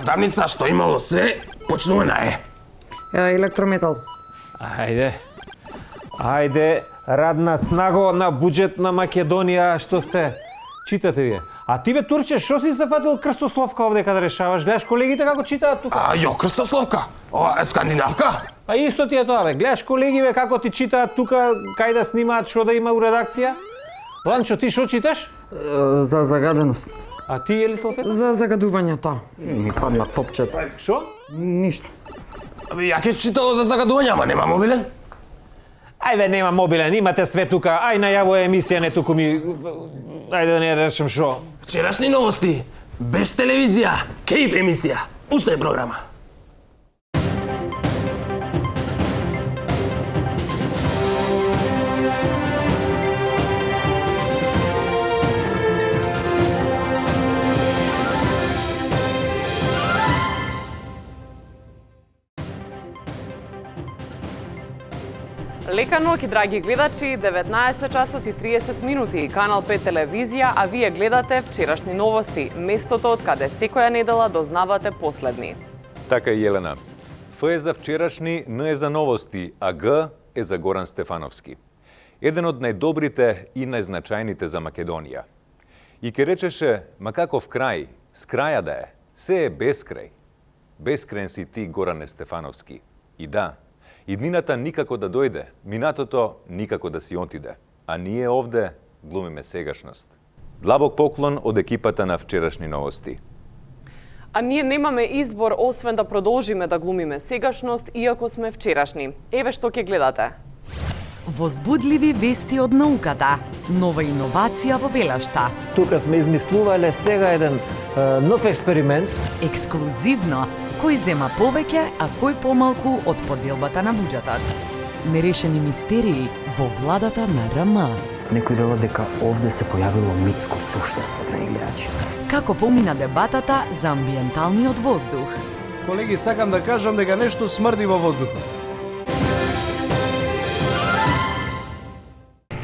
продавница што имало се, почнува на е. Електрометал. Ајде, радна снаго на буџет на Македонија, што сте? Читате вие. А ти бе, Турче, што си зафатил крстословка овде када решаваш? Гледаш колегите како читаат тука? Крстословка? Скандинавка? А исто ти е тоа, бе. Гледаш колеги, бе, како ти читаат тука, кај да снимаат, што да има у редакција? Ланчо, ти што читаш? За загаденост. А ти, Елислав? За загадувањата. Ми падна топчет. Што? Ништо. Ја ќе читало за загадување, ама нема мобилен? Ајде, нема мобилен, имате све тука. Ај, најаво емисија, не туку ми... Ајде да не речем шо. Вчерашни новости, без телевизија, кейп емисија, уште е програма. Лека ноќ, драги гледачи, 19 часот и 30 минути, Канал 5 телевизија, а вие гледате вчерашни новости, местото од каде секоја недела дознавате последни. Така е, Јелена. Ф е за вчерашни, Н е за новости, а Г е за Горан Стефановски. Еден од најдобрите и најзначајните за Македонија. И ке речеше, ма каков крај, с краја да е, се е безкрај. Безкрајен си ти, Горане Стефановски. И да, иднината никако да дојде, минатото никако да си отиде, а ние овде глумиме сегашност. Длабок поклон од екипата на вчерашни новости. А ние немаме избор освен да продолжиме да глумиме сегашност, иако сме вчерашни. Еве што ќе гледате. Возбудливи вести од науката. Нова иновација во Велашта. Тука сме измислувале сега еден нов експеримент. Ексклузивно, кој зема повеќе, а кој помалку од поделбата на буџетот. Нерешени мистерии во владата на РМ. Некој велат дека овде се појавило митско суштество, драги гледачи. Како помина дебатата за амбиенталниот воздух. Колеги, сакам да кажам дека нешто смрди во воздухот.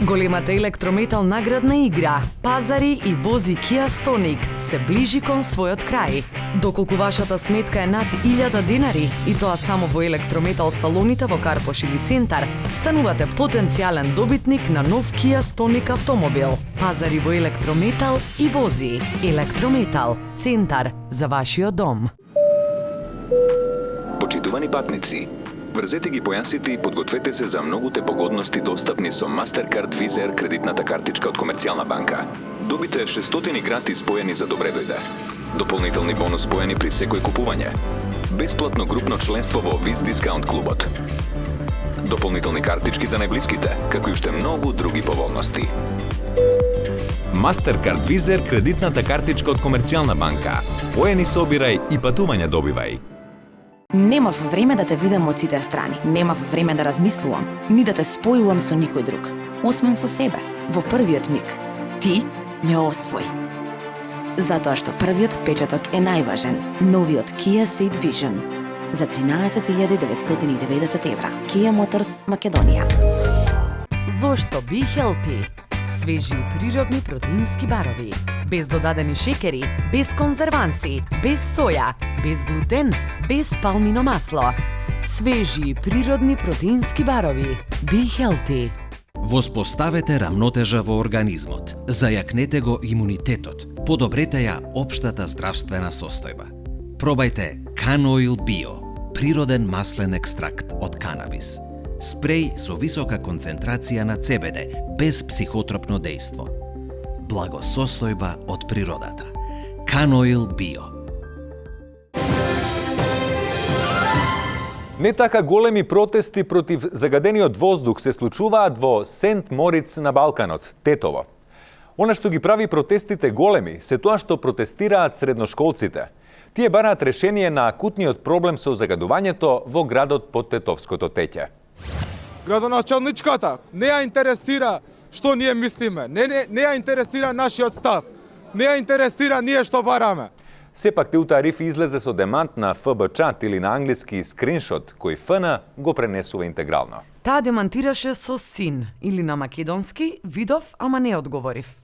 Големата електрометал наградна игра, пазари и вози Kia Stonic се ближи кон својот крај. Доколку вашата сметка е над 1000 денари и тоа само во електрометал салоните во Карпош или Центар, станувате потенцијален добитник на нов Kia Stonic автомобил. Пазари во електрометал и вози. Електрометал, Центар за вашиот дом. Почитувани патници, врзете ги појасите и подгответе се за многуте погодности достапни со Mastercard Visa Air кредитната картичка од Комерцијална банка. Добите 600 гратис поени за добре дојде. Дополнителни бонус поени при секој купување. Бесплатно групно членство во Viz Discount клубот. Дополнителни картички за најблиските, како и уште многу други поволности. Mastercard Visa Air кредитната картичка од Комерцијална банка. Поени собирај и патување добивај. Немав време да те видам од сите страни. Немав време да размислувам, ни да те спојувам со никој друг, освен со себе, во првиот миг. Ти ме освои. Затоа што првиот впечаток е најважен. Новиот Kia Ceed Vision за 13.990 евра. Kia Motors, Македонија. Зошто Be Healthy? Свежи и природни протеински барови. Без додадени шекери, без конзерванси, без соја, без глутен, без палмино масло. Свежи и природни протеински барови. Be Healthy. Воспоставете рамнотежа во организмот. Зајакнете го имунитетот. Подобрете ја општата здравствена состојба. Пробајте Canoil Bio, природен маслен екстракт од канабис. Спреј со висока концентрација на CBD, без психотропно дејство. Благосостојба од природата. Canoil Bio. Не така големи протести против загадениот воздух се случуваат во Сент Мориц на Балканот, Тетово. Она што ги прави протестите големи се тоа што протестираат средношколците. Тие бараат решение на акутниот проблем со загадувањето во градот под Тетовското теќе. Градоначалничката не ја интересира што ние мислиме, не ја интересира нашиот став, не ја интересира ние што бараме. Сепак Теута Ариф излезе со демант на ФБ чат или на англиски скриншот, кој ФН го пренесува интегрално. Таа демантираше со син или на македонски, видов, ама не одговорив.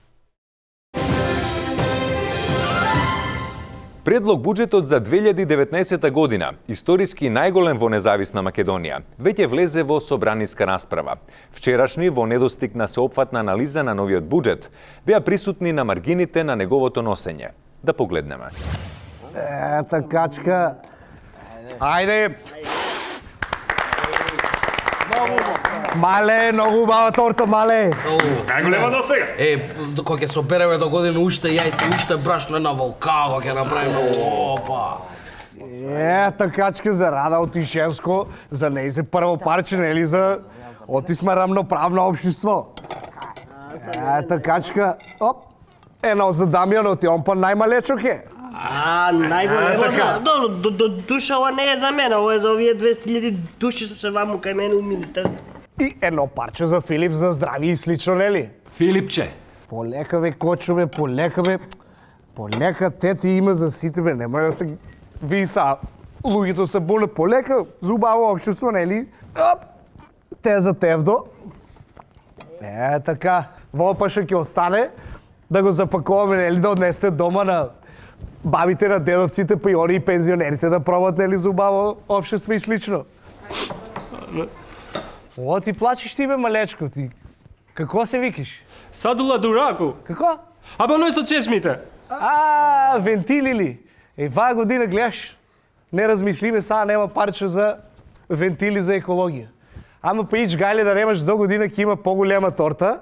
Предлог буџетот за 2019 година, историски најголем во независна Македонија, веќе влезе во собраниска расправа. Вчерашни во недостиг на сеопфатна анализа на новиот буџет, беа присутни на маргините на неговото носење. Да погледнеме. Ета качка. Ајде. Мале, многу убава торта, мале. Најголема до сега. Кога ќе собереме до година уште јајца, уште брашно на волкава ќе направиме. Опа. Ета качка за Рада Отишевско, за неј се прво парче, нели за отисме рамноправно општество. Ета качка, оп. Едно за Дамјано, ти он па најмалечок е. Најголемо. До душа ова не е за мене, ова е за овие 200.000 души што се ваму кај мене у министерство. И едно парче за Филип за здравје и слично, нели? Филипче. Полека бе, кочо бе, полека бе. Полека, тети има за сите бе, немој да се ви са луѓето се боле, полека, зубаво општество, нели? Оп, те за Тевдо. Така, Волпаша ќе остане, да го запакуваме, нели, да однесете дома на бабите, на дедовците, па и они и пензионерите да пробат, нели, зубаво општество и слично. О, ти плачеш ти бе, малечко, ти. Како се викаш? Садула Дурако. Како? Аба ној со чешмите. Вентили ли? Ваа година гледаш, не размислиме, сега нема парче за вентили за екологија. Ама па ич гајле да немаш до година ќе има поголема торта,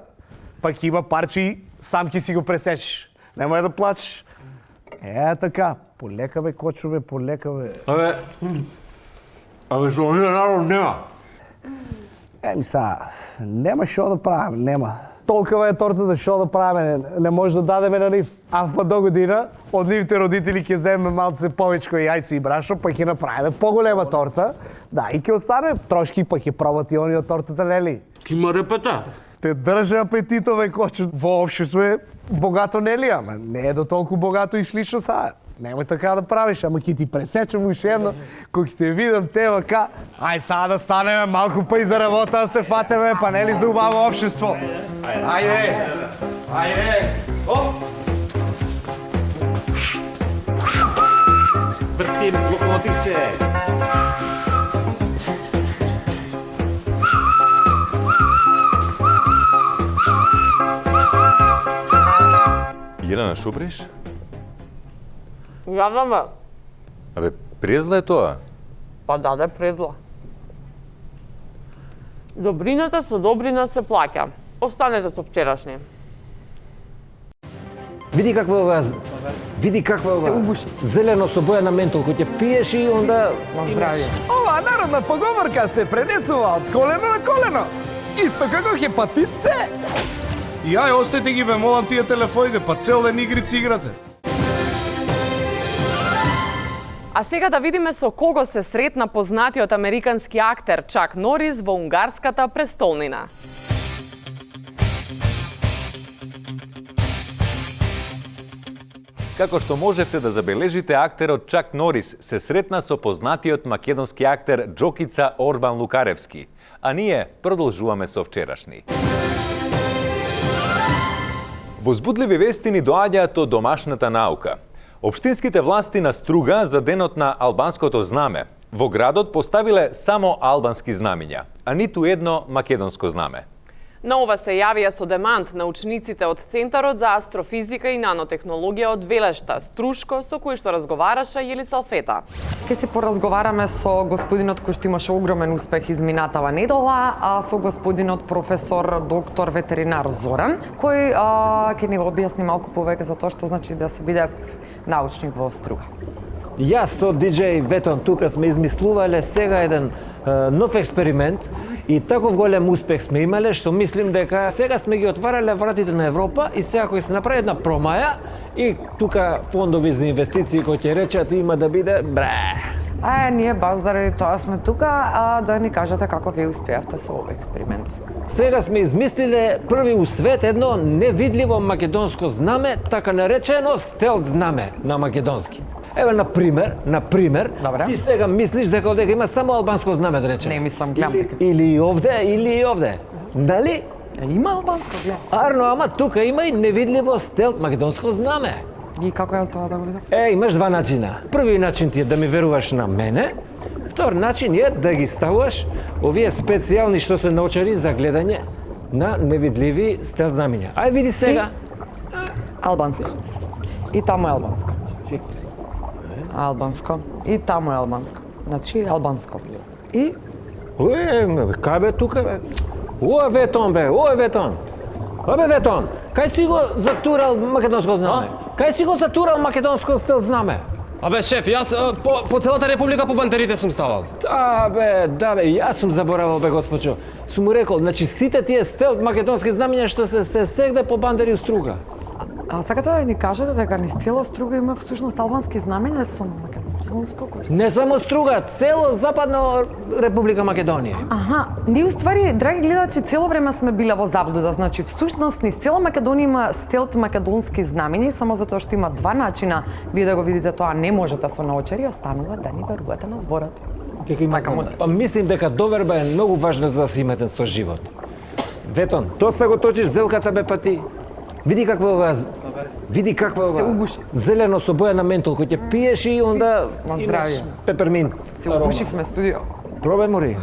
па ќе има парче и сам ќе си го пресечеш. Немој да плачеш. Така, полека бе, кочо бе, полека бе. Абе, со овие народ нема. Сега, нема шо да правиме, нема. Толкова е тортата шо да правиме, не може да дадеме на нив. А па до година, од нивите родители ќе земеме малце повечко јајци и брашно, па ќе направиме поголема торта. Да, и ќе остане трошки, па ќе пробат и они од тортата, нели? Ки има репета? Те држа апетитове кочо. Во општество е богато, нели, ама не е до толку богато и слично сега. Немој така да правиш, ама ќе ти пресечам уште едно, кога ќе те видам те вака. Ај сега да станеме малку па и за работа да се фатеме, па нели за убаво општество. Ајде! Оп! Вртим локомотивче. Елена, шо бреш? Јадаме. Абе, презла е тоа. Па даде презла. Добрината со добрина се плаќа. Останете со вчерашни. Види каква е ова. Види каква е ова. Зелено со боја на ментол кој ќе пиеш и онда Здравје. Ова народна поговорка се пренесува од колено на колено. Исто како хепатит С. Ја, остајте ги, ве молам тие телефоните, па цел ден игрици играте. А сега да видиме со кого се сретна познатиот американски актер Чак Норис во унгарската престолнина. Како што можевте да забележите, актерот Чак Норис се сретна со познатиот македонски актер Джокица Орбан Лукаревски. А ние продолжуваме со вчерашни. Возбудливи вести ни доаѓаат од домашната наука. Општинските власти на Струга за денот на албанското знаме. Во градот поставиле само албански знамиња, а ниту едно македонско знаме. На ова се јавија со демант на учениците од Центарот за астрофизика и нанотехнологија од Велешта, Струшко, со кој што разговараше Јелица Алфета. Ке се поразговараме со господинот кој што имаше огромен успех изминатава недела, а со господинот професор доктор ветеринар Зоран, кој ќе ни го објасни малку повеќе за тоа што значи да се биде научник во Струга. Јас со диџеј Ветон тука сме измислувале сега еден нов експеримент и таков голем успех сме имале што мислим дека сега сме ги отварале вратите на Европа и сега кој се направи една промаја и тука фондови за инвестиции кои ќе речат има да биде Ние баш заради тоа сме тука, да ни кажете како вие успеавте со овој експеримент. Сега сме измислиле први у свет едно невидливо македонско знаме, така наречено стелт знаме на македонски. Еве, например, ти сега мислиш дека овде има само албанско знаме, да речем. Не мислам, гледам дека. Или и овде. Дали? Има албанско знаме. Арно, ама тука има и невидливо стелт македонско знаме. И како јас тоа да го видам? Имаш два начина. Први начин ти е да ми веруваш на мене. Втор начин е да ги ставуваш овие специјални што се научари за гледање на невидливи стел знамиња. Ај види сега. Албанско. И таму е албанско. Албанско. И таму е албанско. Значи албанско. И Кај бе тука бе? Ој Ветон бе, ој Ветон. Абе Ветон, кај си го затурал македонско знаме? Кај си го затурал македонско стел знаме? Абе шеф, јас по целата република по бандерите сум ставал. Да бе, јас сум заборавал бе госпочо. Сум му рекол, значи сите тие стел македонски знамења што се сегде по бандери у Струга. А сакате да ни кажете дека низ цела Струга има всушност албански знамења со македонско кој? Не само Струга, цело западна Република Македонија. Аха, ние уствари, драги гледачи, цело време сме биле во заблуда. Значи, всушност, низ цела Македонија има стелт македонски знамени, само затоа што има два начина вие да го видите тоа, не можете со научари, останува да ни верувате на зборот. Па мислим дека доверба е многу важна за да се имате со живот. Ветон, доста го точиш зелката бе па ти. Види каква ова зелено со боја на ментол кој ќе пиеш и онда имаш пепермин. Се угушивме студио. Пробај мори.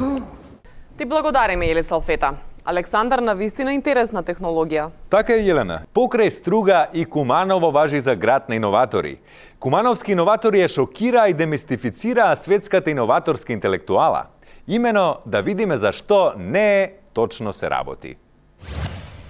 Ти благодариме, Еле Салфета. Александар, навистина интересна технологија. Така е, Јелена. Покрај Струга и Куманово важи за град на иноватори. Кумановски иноватори ја шокираа и демистифицираа светската иноваторска интелектуала. Имено да видиме зашто не точно се работи.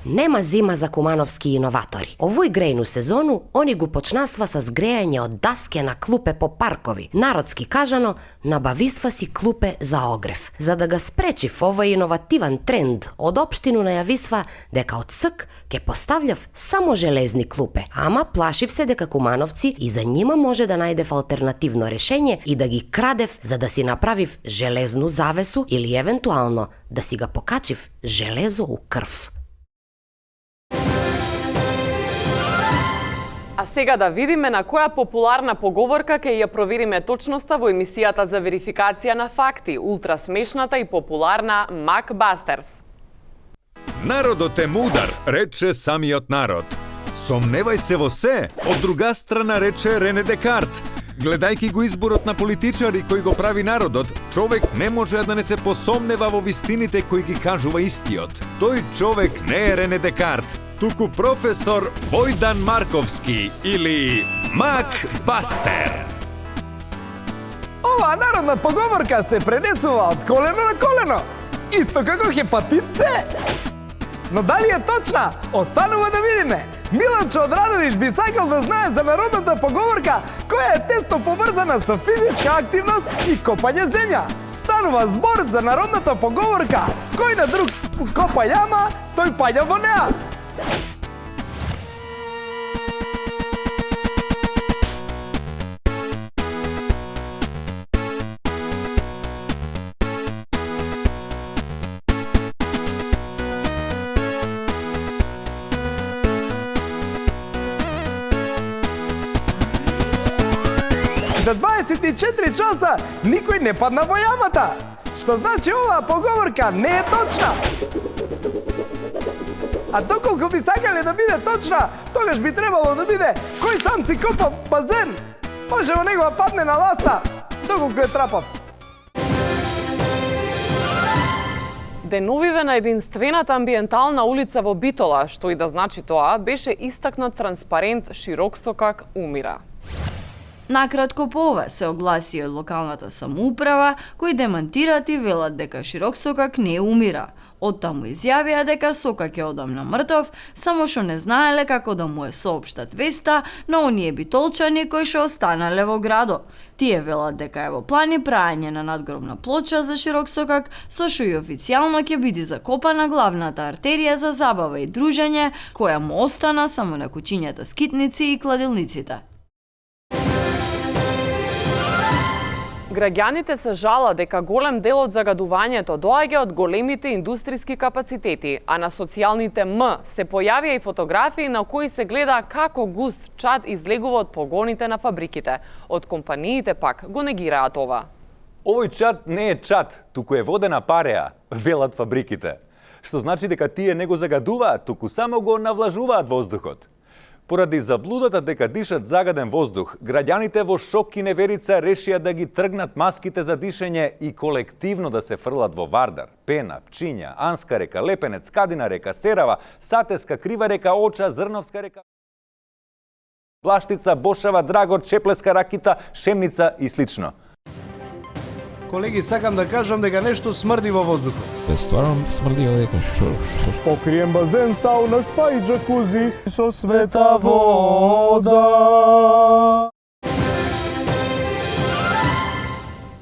Нема зима за кумановски иноватори. Овој грејну сезону, они го почнасва со згрејање од даске на клупе по паркови. Народски кажано, набависва си клупе за огрев. За да го спречив овој иновативен тренд, од општину најависва дека од СК ќе постављав само железни клупе. Ама плашив се дека кумановци и за нима може да најдев алтернативно решење и да ги крадев за да си направив железну завесу или евентуално да си ga покачив железо у крв. А сега да видиме на која популарна поговорка ќе ја провериме точноста во емисијата за верификација на факти, ултрасмешната и популарна Макбастерс. Народот е мудар, рече самиот народ. Сомневај се во се, од друга страна рече Рене Декарт. Гледајќи го изборот на политичари кој го прави народот, човек не може да не се посомнева во вистините кои ги кажува истиот. Тој човек не е Рене Декарт, туку професор Војдан Марковски или Макбастер. Ова народна поговорка се пренесува од колено на колено, исто како хепатит С. Но дали е точна? Останува да видиме. Миланчо Одрадович би сакал да знае за народната поговорка која е тесно поврзана со физичка активност и копање земја. Станува збор за народната поговорка кој на друг копа јама, тој паѓа во неа. За 24 часа никој не падна во јамата, што значи оваа поговорка не е точна. А доколку би сакале да биде точна, тогаш би требало да биде кој сам си копа базен, може во него падне на ласта, доколку е трапав. Деновиве на единствената амбиентална улица во Битола, што и да значи тоа, беше истакнат транспарент широк со как умира. Накратко по ова се огласи од локалната самоуправа, кои демантираат и велат дека широк сокак не умира. Оттаму изјавија дека сокак е одамна мртов, само што не знаеле како да му е соопштат веста на оние битолчани кои што останале во градот. Тие велат дека е во плани прајање на надгробна плоча за широк сокак, со што и официјално ќе биде закопана главната артерија за забава и дружење, која му остана само на куќињата скитници и кладилниците. Граѓаните се жала дека голем дел од загадувањето доаѓа од големите индустријски капацитети, а на социјалните се појавија и фотографии на кои се гледа како густ чад излегува од погоните на фабриките. Од компаниите пак го негираат ова. Овој чад не е чад, туку е водена пареа, велат фабриките. Што значи дека тие не го загадуваат, туку само го навлажуваат воздухот. Поради заблудата дека дишат загаден воздух, граѓаните во шок и неверица решија да ги тргнат маските за дишење и колективно да се фрлат во Вардар, Пена, Пчиња, Анска река, Лепенец, Кадина река, Серава, Сатеска, Крива река, Оча, Зрновска река, Блаштица, Бошава, Драгор, Чеплеска, Ракита, Шемница и слично. Колеги, сакам да кажам дека нешто смрди во воздухот. Стварно смрди дека што? Покриен базен, сауна, спа и джакузи со света вода.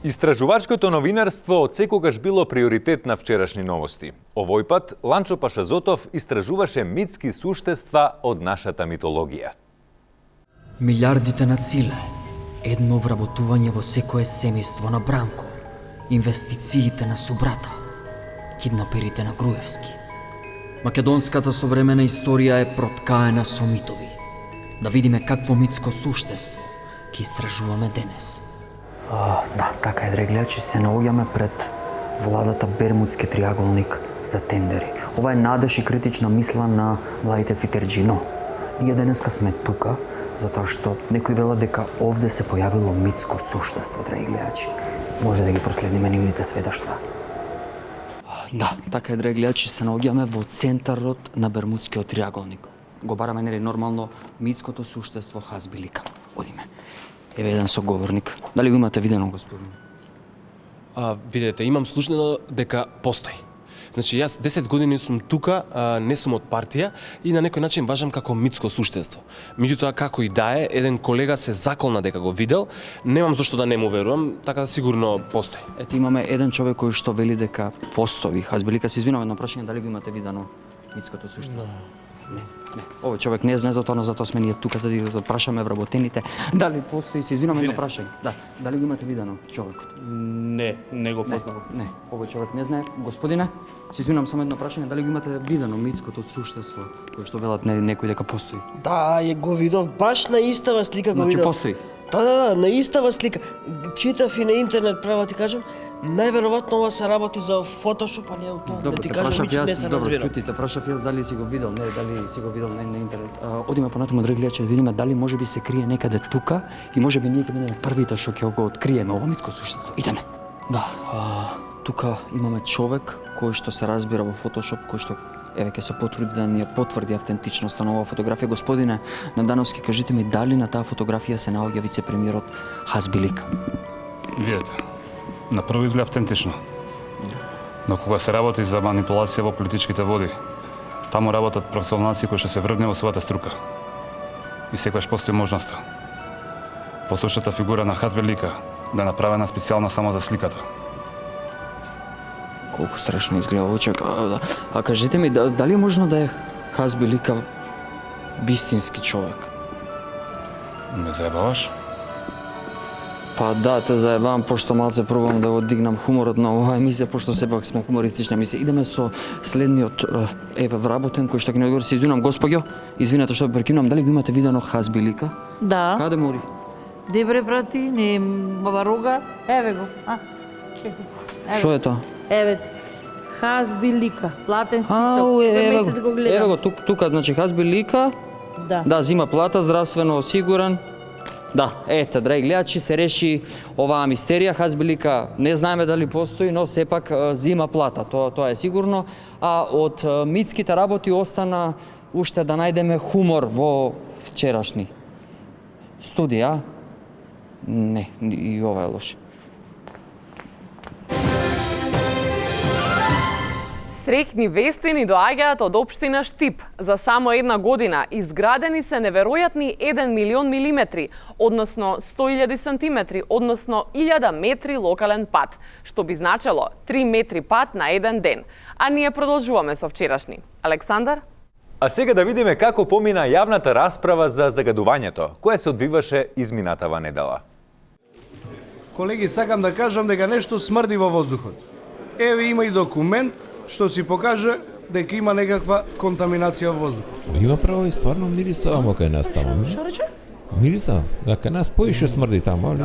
Истражувачкото новинарство отсекогаш било приоритет на вчерашни новости. Овој пат Ланчо Пашазотов истражуваше митски суштества од нашата митологија. Милиардите на Циле, едно вработување во секое семејство на Бранков, инвестициите на Субрата, киднаперите на Груевски. Македонската современа историја е проткаена со митови. Да видиме какво митско суштество ќе истражуваме денес. Да, така е, драгледачи, се наоѓаме пред владата Бермудски триаголник за тендери. Ова е надеж и критична мисла на младите фитерџи, но ние денеска сме тука затоа што некои велат дека овде се појавило митско суштество, драги гледачи. Може да ги проследиме нивните сведоштва. Да, така е, драги гледачи, се наоѓаме во центарот на Бермудскиот триаголник. Го бараме, нели, нормално митското суштество Хазбилика. Одиме. Еве еден соговорник. Дали го имате видено, господин? Видете, имам слушнено дека постои. Значи, јас 10 години сум тука, не сум од партија и на некој начин важам како митско суштество. Меѓутоа, како и да е, еден колега се заколна дека го видел, немам зашто да не му верувам, така да сигурно постои. Ето, имаме еден човек кој што вели дека постои. Хазбилика, се извинувам, едно прашање, дали го имате видено митското суштество? Не. Овој човек не знае за тоа, но затоа сме ние тука за да прашаме вработените дали постои. Се извинувам, едно прашање. Да, дали го имате видено човекот? Не го познавам. Не, овој човек не знае. Господине, се извинувам, само едно прашање, дали го имате видено митското суштество кој што велат некој дека постои? Да, го видов, баш на истава слика го видов. Значи постои. Да, на истава слика. Читав и на интернет, право ти кажам, најверојатно ова се работи за Photoshop, а не од тоа. Добро, ти те кажам, прашав не јас, се добро, разбирам. чути, те прашав јас дали си го видел, не, дали си го видел на интернет. Одиме понатаму, драги гледачи, да видиме дали можеби се крие некаде тука и можеби ние ќе бидеме првите што ќе го откриеме ова митско суштество. Идеме. Да, тука имаме човек кој што се разбира во Photoshop, кој што еве ќе се потруди да ни ја потврди автентичноста на оваа фотографија. Господине Надановски, кажете ми дали на таа фотографија се наоѓа вице-премиерот Хазбилик? Видете, на прво изгледа автентично. Но кога се работи за манипулација во политичките води, таму работат професионалци кои што се врвни во својата струка. И секогаш постои можноста во случајната фигура на Хазбилика да е направена специјално само за сликата. Колку страшно изгледа овој човек. А кажете ми, дали е можно да е Хазбилика вистински човек? Ме заебаваш? Па да, те заебавам, пошто малце пробувам да го дигнам хуморот на оваа емисија, пошто сепак сме хумористична емисија. Идеме со следниот вработен кој што ќе ни одговори. Се извинувам, господјо, извинете што ве прекинувам, дали го имате видено Хазбилика? Да. Каде мори? Дебре, брати, не баба Рога, еве го. Чекај. Што е тоа? Еве, Хазбилика, платен список. Еве го, тука, значи Хазбилика. Да. Да, зима плата, здравствено осигурен. Да, ете, драги гледачи, се реши оваа мистерија. Хазбилика не знаеме дали постои, но сепак зима плата, тоа е сигурно. А од митските работи остана уште да најдеме хумор во вчерашни студија. Не, и ова е лошо. Среќни вести ни доаѓаат од општина Штип. За само една година изградени се неверојатни 1 милион милиметри, односно 100.000 сантиметри, односно 1000 метри локален пат, што би значело 3 метри пат на еден ден. А ние продолжуваме со вчерашни. Александар? А сега да видиме како помина јавната расправа за загадувањето, кое се одвиваше изминатава недела. Колеги, сакам да кажам дека нешто смрди во воздухот. Еве има и документ што си покаже дека има некаква контаминација во воздухот. Има право и стварно мириса ово кај нас таму. Што рече? Мириса, кај нас поише смрди таму, али?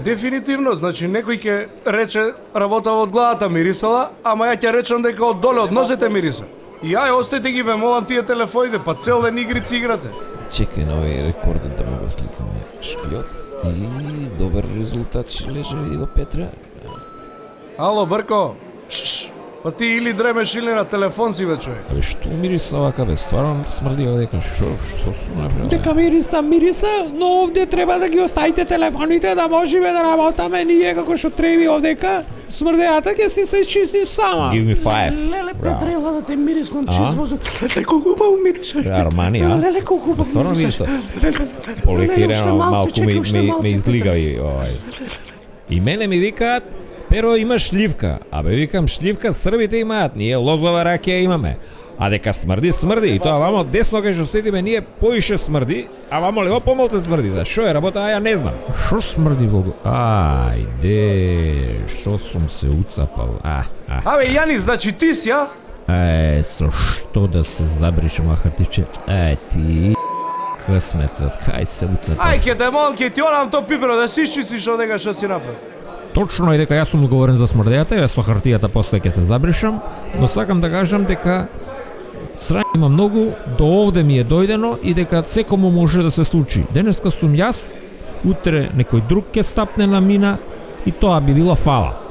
Дефинитивно, значи некој ќе рече работава од главата мирисала, ама ја ќе речам дека од доле од носете мириса. И ај, остајте ги, ве молам тие телефоните, па цел ден игрици играте. Чекај на овој рекорден да му го сликаме. Шпиоц и добар резултат ще леже и го Петра. Ало, Брко. Па ти или дремеш или на телефон си, бе, човек. Абе, што мириса вака, бе? Стварно смрди овдека. Што сум направил? Дека мириса, но овде треба да ги оставите телефоните да можеме да работаме ние како што треби овдека. Смрдејата ќе си се чисти сама. Give me 5. Леле, Петрела, да те мириснам чист воздух. Леле, колку убаво мириса. Армани, а? Леле, колку убаво Стварно мириса. Полекирено, малку ме излигави. И мене ми викаат, Pero има шливка. Абе, викам, шливка србите имаат, ние лозова ракија имаме. А дека смрди, смрди. И тоа вамо десно кај што седиме ние поише смрди, а вамо лево помалку смрди. Да шо е работа, а ја не знам. Шо смрди волго? Ајде, шо сум се уцапал. Абе, Јани, значи ти си, а? Со што да се забришам, Хартивче? Ти късметот, кај се уцапал. Ај, ке те молам, ке ти онам то пиперо да си изчистиш одека што си направил. Точно е дека јас сум одговорен за смрдејата, ја со хартијата после ќе се забришам, но сакам да кажам дека срања има многу, до овде ми е дојдено и дека секому може да се случи. Денеска сум јас, утре некој друг ќе стапне на мина и тоа би било фала.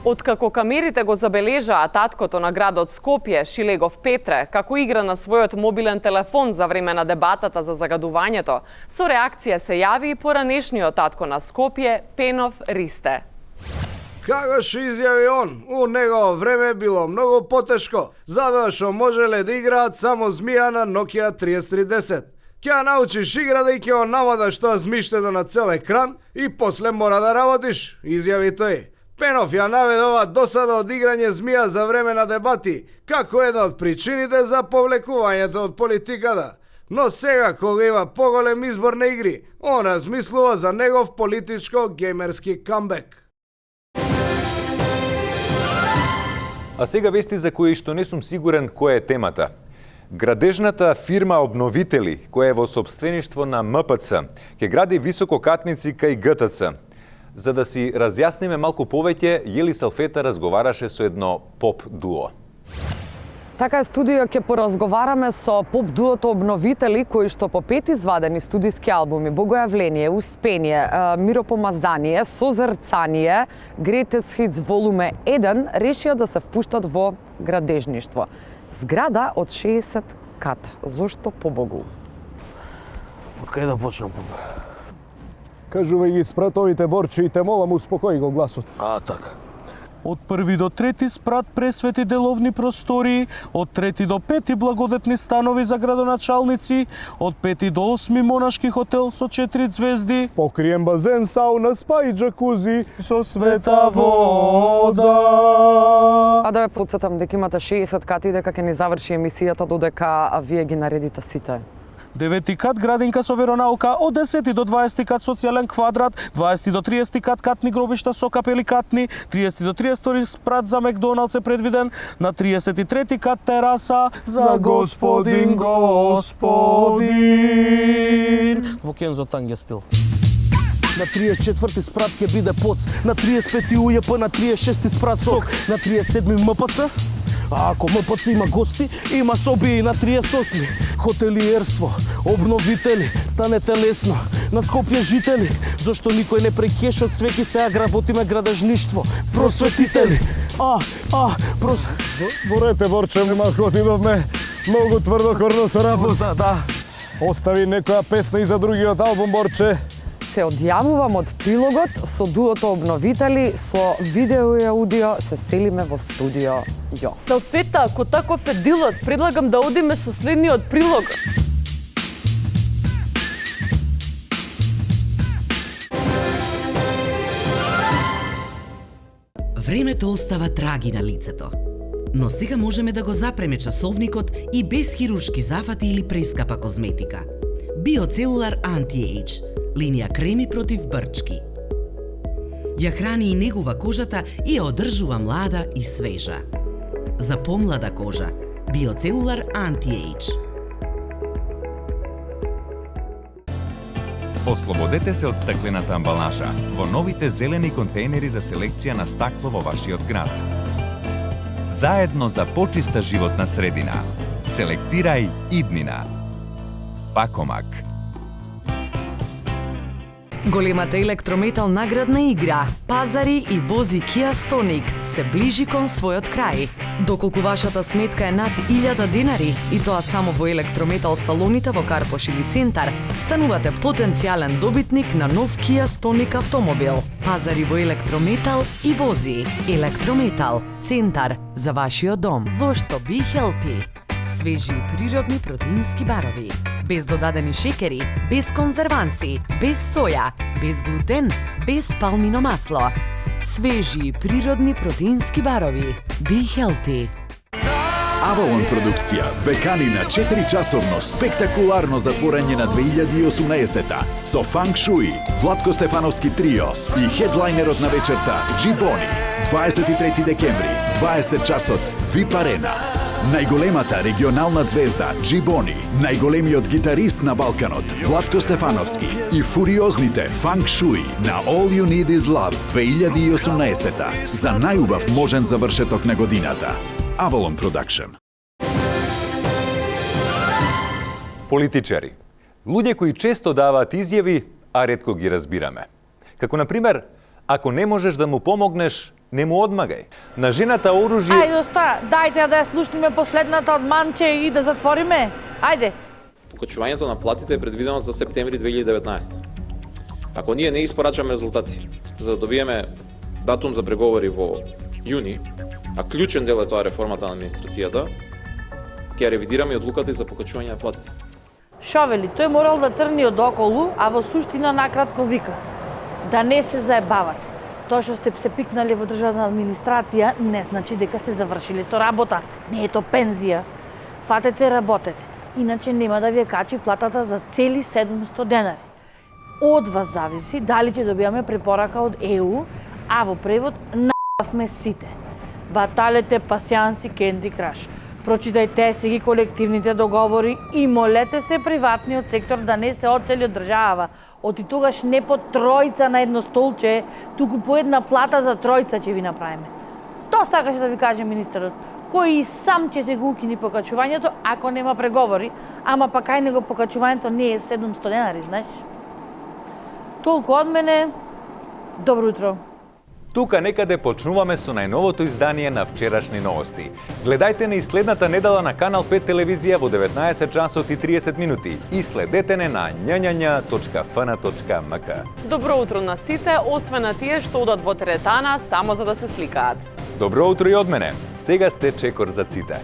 Откако камерите го забележаа таткото на градот Скопје, Шилегов Петре, како игра на својот мобилен телефон за време на дебатата за загадувањето, со реакција се јави и поранешниот татко на Скопје, Пенов Ристе. Како што изјави он, у негово време било многу потешко, затоа што можеле да играат само змија на Nokia 3310. Ќе ја научиш игра да и ќе он намадаш тоа змиштето на цел екран и после мора да работиш, изјави тој. Пенов ја наведе ова досада од играње змија за време на дебати, како една од причините за повлекувањето од политиката. Но сега, кога има поголем избор на игри, он размислува за негов политичко-геймерски камбек. А сега вести за кои што не сум сигурен која е темата. Градежната фирма Обновители, која е во сопствеништво на МПЦ, ќе гради висококатници кај ГТЦ. За да си разјасниме малку повеќе, Јели Салфета разговараше со едно поп дуо. Така е, студио ќе поразговараме со поп дуото Обновители, кои што по 5 извадени студиски албуми Богојавление, Успение, Миропомазание, Созрцание, Greatest Hits волуме 1 решија да се впуштат во градежништво. Зграда од 60 ката. Зошто побогу? Од кај да почнам? Кажувај ги спрат овите борчи и те молам успокои го гласот. Така. Од 1 до 3 спрат пресвети деловни простори, од 3 до 5 благодетни станови за градоначалници, од 5 до 8 монашки хотел со 4 звезди, покриен базен, сауна, спа и джакузи со света вода. А да ве подсетам дека имате 60 кати, дека ќе ни заврши емисијата додека вие ги наредите сите. 9 кат градинка со веронаука, од 10 до 20 кат социјален квадрат, 20 до 30 кат катни гробишта со капели катни, 30 до 32 спрат за Макдоналдс е предвиден, на 33 кат тераса за господин во Кензо Танге стил. На 34 спрат ќе биде ПОЦ, на 35 УЈП, на 36 спрат СОК, на 37 МПЦ. А ако МПЦ има гости, има соби и на 38. Хотелиерство, Обновители, станете лесно. На Скопје жители, зашто никој не прекешот свеки сега работиме градежништво. Просветители. Ворете, борче, малку отидовме многу тврдо корно со работа. Да. Остави некоја песна и за другиот албум, борче. Се одјавувам од прилогот со дуото Обновители, со видео и аудио се селиме во студио Јо. Салфета, ако таков е дилот, предлагам да одиме со следниот прилог. Времето остава траги на лицето. Но сега можеме да го запреме часовникот и без хируршки зафати или прескапа козметика. Биоцелулар Anti-Age, линија креми против брчки. Ја храни и негува кожата и ја одржува млада и свежа. За помлада кожа, Биоцелулар Anti-Age. Ослободете се од стеклената амбалажа во новите зелени контейнери за селекција на стакло во вашиот град. Заедно за почиста животна средина. Селектирај иднина. Пакомак. Големата електрометал наградна игра Пазари и вози Kia Stonic се ближи кон својот крај. Доколку вашата сметка е над 1000 денари и тоа само во електрометал салоните во Карпош или Центар, станувате потенцијален добитник на нов Kia Stonic автомобил. Пазари во електрометал и вози. Електрометал, Центар за вашиот дом. Зошто Be Healthy? Свежи и природни протеински барови. Без додадени шекери, без конзерванси, без соја, без глутен, без палмино масло. Свежи и природни протеински барови. Be Healthy. Авалон продукција векани на 4-часовно спектакуларно затворање на 2018-та со Фанк Шуи, Владко Стефановски трио и хедлайнерот на вечерта Джибони. 23 декември, 20 часот, VIP Арена. Најголемата регионална звезда Джибони, најголемиот гитарист на Балканот Владко Стефановски и фуриозните Фанк Шуи на All You Need Is Love 2018 за најубав можен завршеток на годината. Avalon Production. Политичари. Луѓе кои често даваат изјави, а ретко ги разбираме. Како например, ако не можеш да му помогнеш, не му одмагај. На жената оружје... Ајде, оста, дајте да ја слушнеме последната од Манче и да затвориме. Ајде. Покачувањето на платите е предвидено за септември 2019. Ако ние не испорачаме резултати, за да добиеме датум за преговори во јуни, а клучен дел е тоа реформата на администрацијата, ќе ја ревидираме и одлуката за покачување на платите. Шовели, тој морал да трни од околу, а во суштина накратко вика: да не се заебавате. Тоа што сте се пикнали во државна администрација не значи дека сте завршиле со работа. Не е то пензија. Фатете, работете. Иначе нема да ви качи платата за цели 700 денари. Од вас зависи дали ќе добиаме препорака од ЕУ, а во превод најавме сите. Баталете пасијанси Candy Crush. Прочитајте си ги колективните договори и молете се приватниот сектор да не се оцели од држава. Оти тогаш не по тројца на едно столче, туку по една плата за тројца ќе ви направиме. Тоа сакаше да ви каже министерот, кој сам ќе се го укини покачувањето ако нема преговори, ама па кај него покачувањето не е 700 денари, знаеш? Толку од мене. Добро утро. Тука некаде почнуваме со најновото издание на вчерашни новости. Гледајте не и следната недела на Канал 5 телевизија во 19 часот и 30 минути и следете не на њањања.fn.mk. Добро утро на сите, освен на тие што одат во теретана само за да се сликаат. Добро утро и од мене. Сега сте чекор за ците.